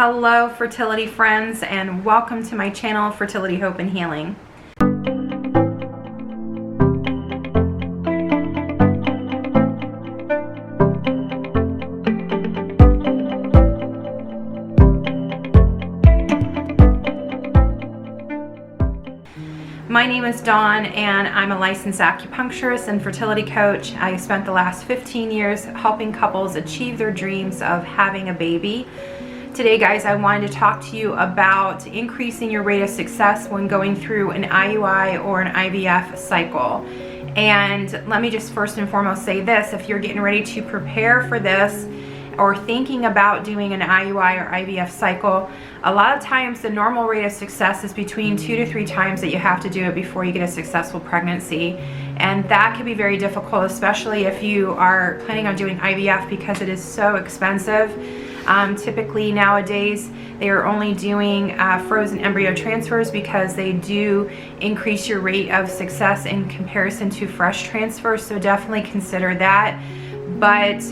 Hello fertility friends, and welcome to my channel Fertility, Hope and Healing. My name is Dawn and I'm a licensed acupuncturist and fertility coach. I spent the last 15 years helping couples achieve their dreams of having a baby. Today, guys, I wanted to talk to you about increasing your rate of success when going through an IUI or an IVF cycle. And let me just first and foremost say this: if you're getting ready to prepare for this or thinking about doing an IUI or IVF cycle, a lot of times the normal rate of success is between 2 to 3 times that you have to do it before you get a successful pregnancy. And that can be very difficult, especially if you are planning on doing IVF, because it is so expensive. Typically nowadays they are only doing frozen embryo transfers because they do increase your rate of success in comparison to fresh transfers, so definitely consider that. But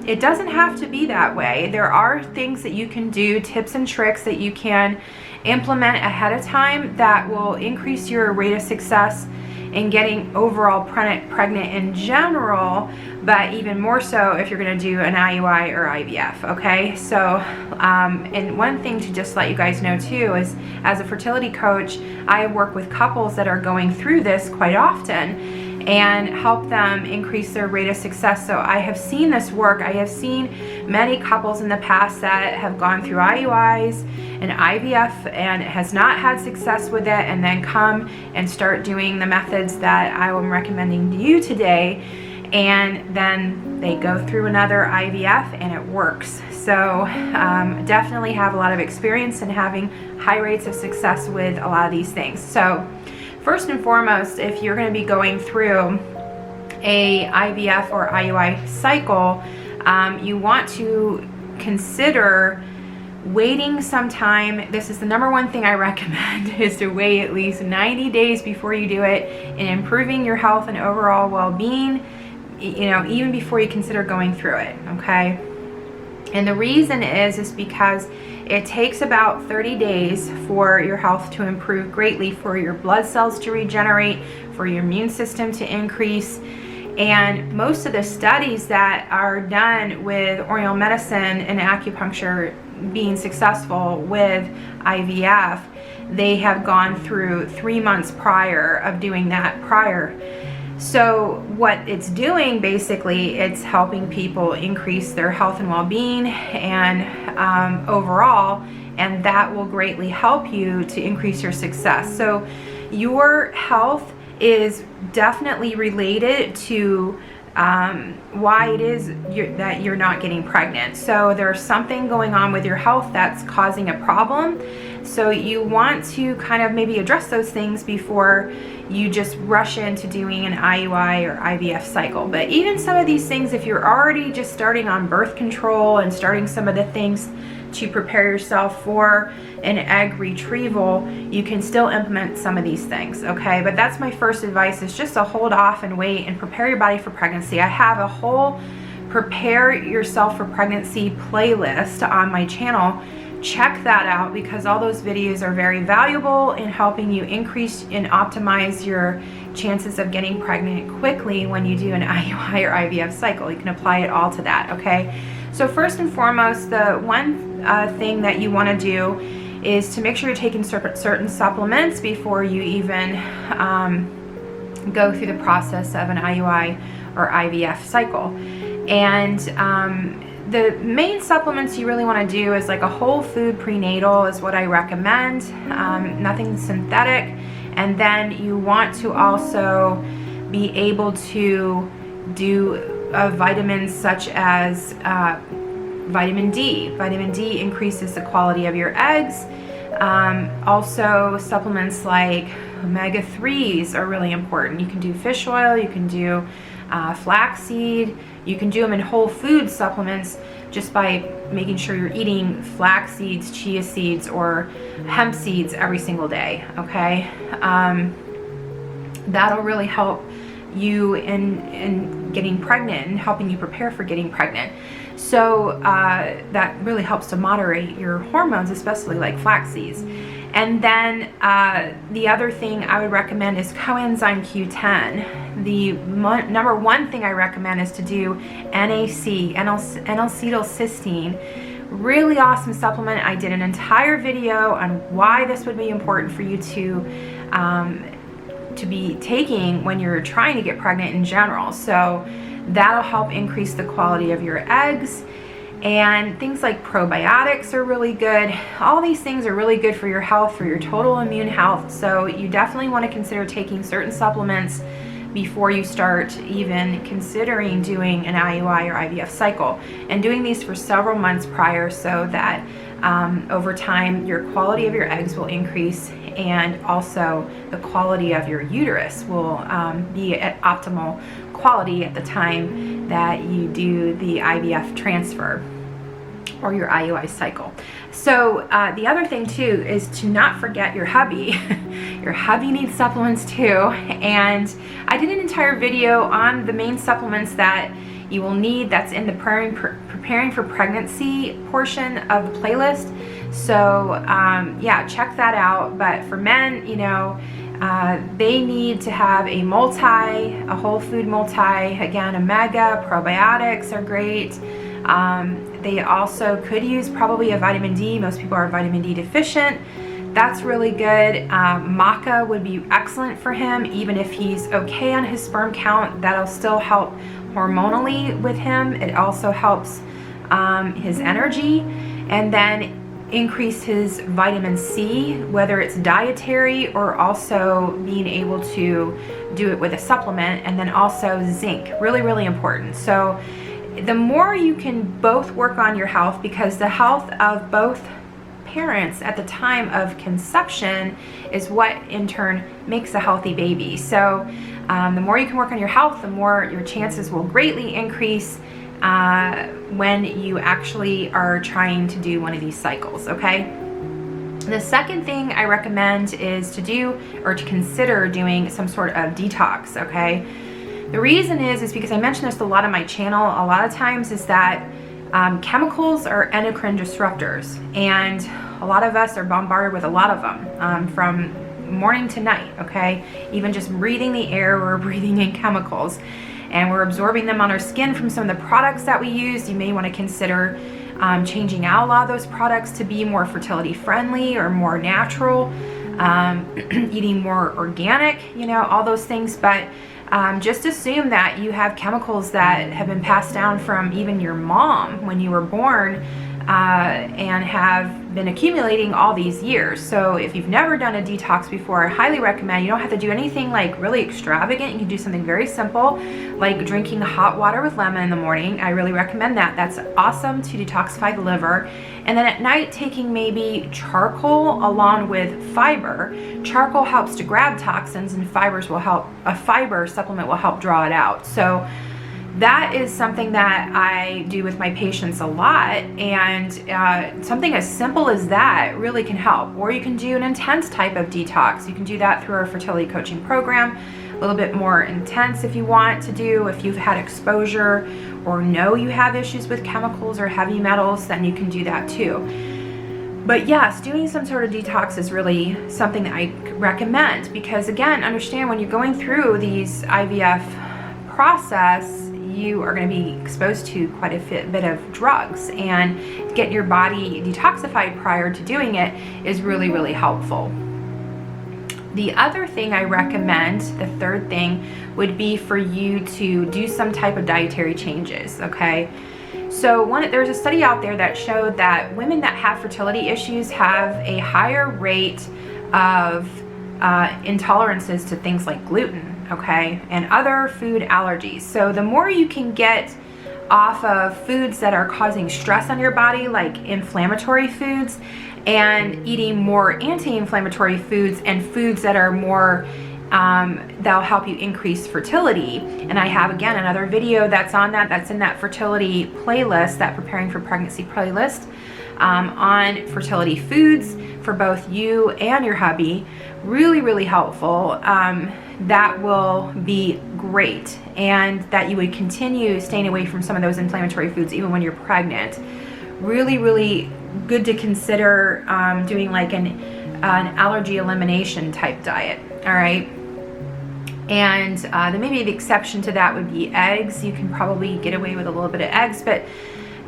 it doesn't have to be that way. There are things that you can do, tips and tricks that you can implement ahead of time that will increase your rate of success in getting overall pregnant in general, but even more so if you're going to do an IUI or IVF. Okay, so and one thing to just let you guys know too is, as a fertility coach, I work with couples that are going through this quite often and help them increase their rate of success. So I have seen this work. I have seen many couples in the past that have gone through IUIs and IVF and has not had success with it, and then come and start doing the methods that I am recommending to you today, and then they go through another IVF and it works. So definitely have a lot of experience in having high rates of success with a lot of these things. So first and foremost, if you're going to be going through a IVF or IUI cycle, you want to consider waiting some time. This is the number one thing I recommend, is to wait at least 90 days before you do it, in improving your health and overall well-being, even before you consider going through it. Okay, and the reason is because it takes about 30 days for your health to improve greatly, for your blood cells to regenerate, for your immune system to increase. And most of the studies that are done with Oriental medicine and acupuncture being successful with IVF, they have gone through 3 months prior of doing that prior. So what it's doing, basically, it's helping people increase their health and well-being and overall, and that will greatly help you to increase your success. So your health is definitely related to why it is that you're not getting pregnant. So there's something going on with your health that's causing a problem. So you want to kind of maybe address those things before you just rush into doing an IUI or IVF cycle. But even some of these things, if you're already just starting on birth control and starting some of the things to prepare yourself for an egg retrieval, you can still implement some of these things. Okay, but that's my first advice, is just to hold off and wait and prepare your body for pregnancy. I have a whole prepare yourself for pregnancy playlist on my channel. Check that out, because all those videos are very valuable in helping you increase and optimize your chances of getting pregnant quickly when you do an IUI or IVF cycle. You can apply it all to that. Okay, so first and foremost, the one thing that you want to do is to make sure you're taking certain supplements before you even go through the process of an IUI or IVF cycle. And the main supplements you really want to do is like a whole food prenatal is what I recommend, nothing synthetic. And then you want to also be able to do vitamins such as vitamin D. Vitamin D increases the quality of your eggs. Also, supplements like omega-3s are really important. You can do fish oil, you can do flaxseed, you can do them in whole food supplements just by making sure you're eating flax seeds, chia seeds, or hemp seeds every single day. Okay, that'll really help you in getting pregnant and helping you prepare for getting pregnant. So that really helps to moderate your hormones, especially like flax seeds. And then the other thing I would recommend is coenzyme Q10. The number one thing I recommend is to do NAC, N-acetylcysteine. Really awesome supplement. I did an entire video on why this would be important for you to be taking when you're trying to get pregnant in general. So that'll help increase the quality of your eggs. And things like probiotics are really good. All these things are really good for your health, for your total immune health. So you definitely want to consider taking certain supplements before you start even considering doing an IUI or IVF cycle, and doing these for several months prior, so that over time your quality of your eggs will increase, and also the quality of your uterus will be at optimal quality at the time that you do the IVF transfer or your IUI cycle. So the other thing too is to not forget your hubby. Your hubby needs supplements too, and I did an entire video on the main supplements that you will need. That's in the preparing for pregnancy portion of the playlist. So yeah, check that out. But for men, you know, they need to have a whole food multi. Again, omega, probiotics are great. They also could use probably a vitamin D. Most people are vitamin D deficient. That's really good. Maca would be excellent for him, even if he's okay on his sperm count. That'll still help hormonally with him. It also helps his energy, and then increase his vitamin C, whether it's dietary or also being able to do it with a supplement. And then also zinc, really, really important. So the more you can both work on your health, because the health of both parents at the time of conception is what in turn makes a healthy baby. So the more you can work on your health, the more your chances will greatly increase when you actually are trying to do one of these cycles, okay? The second thing I recommend is to do or to consider doing some sort of detox, okay? The reason is because I mention this a lot on my channel a lot of times, is that chemicals are endocrine disruptors, and a lot of us are bombarded with a lot of them from morning to night, okay? Even just breathing the air, we're breathing in chemicals, and we're absorbing them on our skin from some of the products that we use. You may want to consider changing out a lot of those products to be more fertility friendly or more natural, eating more organic, you know, all those things. But just assume that you have chemicals that have been passed down from even your mom when you were born, and have been accumulating all these years. So if you've never done a detox before, I highly recommend. You don't have to do anything like really extravagant. You can do something very simple, like drinking hot water with lemon in the morning. I really recommend that. That's awesome to detoxify the liver. And then at night, taking maybe charcoal along with fiber. Charcoal helps to grab toxins, and fibers will help. A fiber supplement will help draw it out. So that is something that I do with my patients a lot, and something as simple as that really can help. Or you can do an intense type of detox. You can do that through our fertility coaching program, a little bit more intense if you want to do. If you've had exposure or know you have issues with chemicals or heavy metals, then you can do that too. But yes, doing some sort of detox is really something that I recommend, because again, understand when you're going through these IVF process, you are going to be exposed to quite a bit of drugs, and to get your body detoxified prior to doing it is really, really helpful. The other thing I recommend, the third thing, would be for you to do some type of dietary changes, okay? So there's a study out there that showed that women that have fertility issues have a higher rate of intolerances to things like gluten, okay, and other food allergies. So the more you can get off of foods that are causing stress on your body, like inflammatory foods, and eating more anti-inflammatory foods and foods that are more that'll help you increase fertility. And I have, again, another video that's on that, that's in that fertility playlist, that preparing for pregnancy playlist, on fertility foods for both you and your hubby. Really, really helpful. That will be great, and that you would continue staying away from some of those inflammatory foods even when you're pregnant. Really, really good to consider doing like an allergy elimination type diet, all right? And then maybe the exception to that would be eggs. You can probably get away with a little bit of eggs, but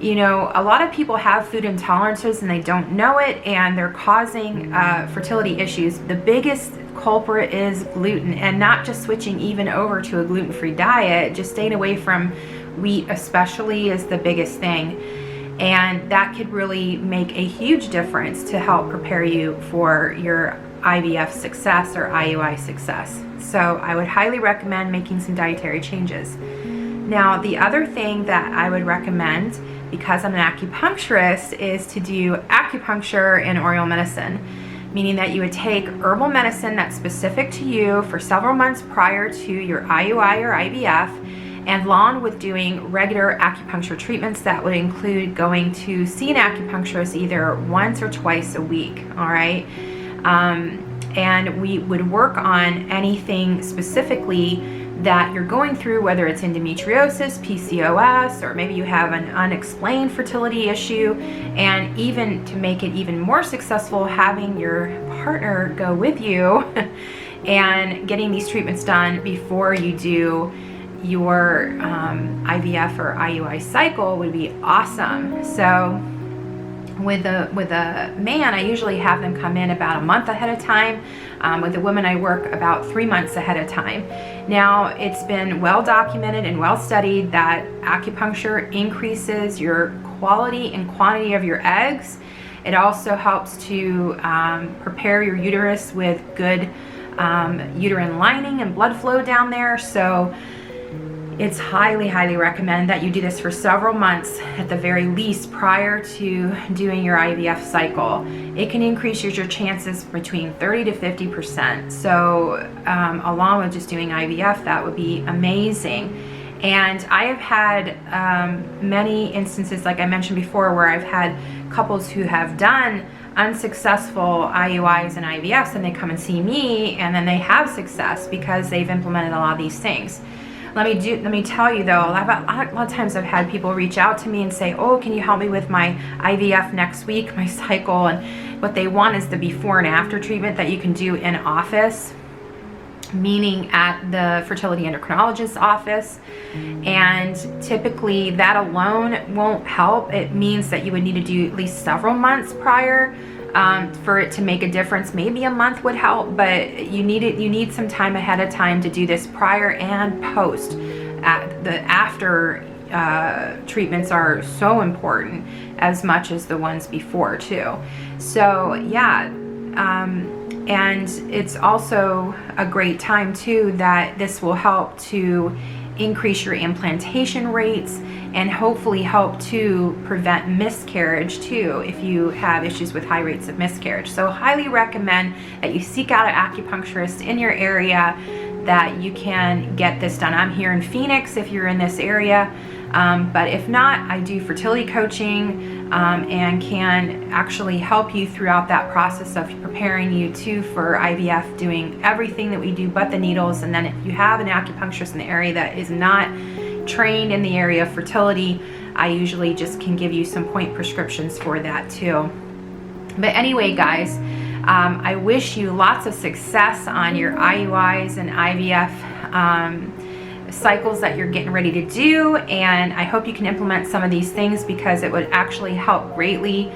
you know, a lot of people have food intolerances and they don't know it, and they're causing fertility issues. The biggest culprit is gluten, and not just switching even over to a gluten-free diet, just staying away from wheat especially is the biggest thing. And that could really make a huge difference to help prepare you for your IVF success or IUI success. So I would highly recommend making some dietary changes. Now, the other thing that I would recommend, because I'm an acupuncturist, is to do acupuncture and oral medicine, meaning that you would take herbal medicine that's specific to you for several months prior to your IUI or IVF, and along with doing regular acupuncture treatments that would include going to see an acupuncturist either once or twice a week, all right? And we would work on anything specifically that you're going through, whether it's endometriosis, PCOS, or maybe you have an unexplained fertility issue, and even to make it even more successful, having your partner go with you and getting these treatments done before you do your IVF or IUI cycle would be awesome. So with a man, I usually have them come in about a month ahead of time. With a woman, I work about 3 months ahead of time. Now, it's been well documented and well studied that acupuncture increases your quality and quantity of your eggs. It also helps to prepare your uterus with good uterine lining and blood flow down there. So it's highly, highly recommended that you do this for several months at the very least prior to doing your IVF cycle. It can increase your chances between 30 to 50%. So along with just doing IVF, that would be amazing. And I have had many instances, like I mentioned before, where I've had couples who have done unsuccessful IUIs and IVFs, and they come and see me, and then they have success because they've implemented a lot of these things. Let me tell you though, a lot of times I've had people reach out to me and say, oh, can you help me with my IVF next week, my cycle? And what they want is the before and after treatment that you can do in office, meaning at the fertility endocrinologist's office. And typically that alone won't help. It means that you would need to do at least several months prior for it to make a difference. Maybe a month would help, but you need some time ahead of time to do this prior and post. The after treatments are so important as much as the ones before too. So yeah, and it's also a great time too that this will help to increase your implantation rates and hopefully help to prevent miscarriage too if you have issues with high rates of miscarriage. So highly recommend that you seek out an acupuncturist in your area that you can get this done. I'm here in Phoenix if you're in this area, but if not, I do fertility coaching and can actually help you throughout that process of preparing you too for IVF, doing everything that we do but the needles. And then if you have an acupuncturist in the area that is not trained in the area of fertility, I usually just can give you some point prescriptions for that too. But anyway, guys, I wish you lots of success on your IUIs and IVF cycles that you're getting ready to do, and I hope you can implement some of these things because it would actually help greatly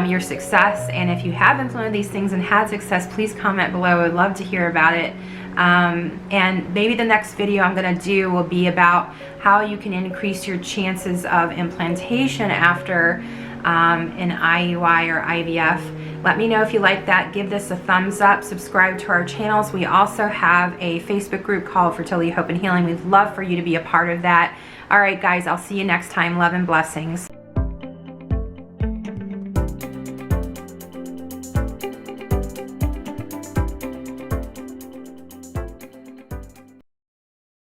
your success. And if you have implemented these things and had success, please comment below. I'd love to hear about it. And maybe the next video I'm going to do will be about how you can increase your chances of implantation after an IUI or IVF. Let me know if you like that. Give this a thumbs up. Subscribe to our channels. We also have a Facebook group called Fertility, Hope, and Healing. We'd love for you to be a part of that. All right, guys, I'll see you next time. Love and blessings.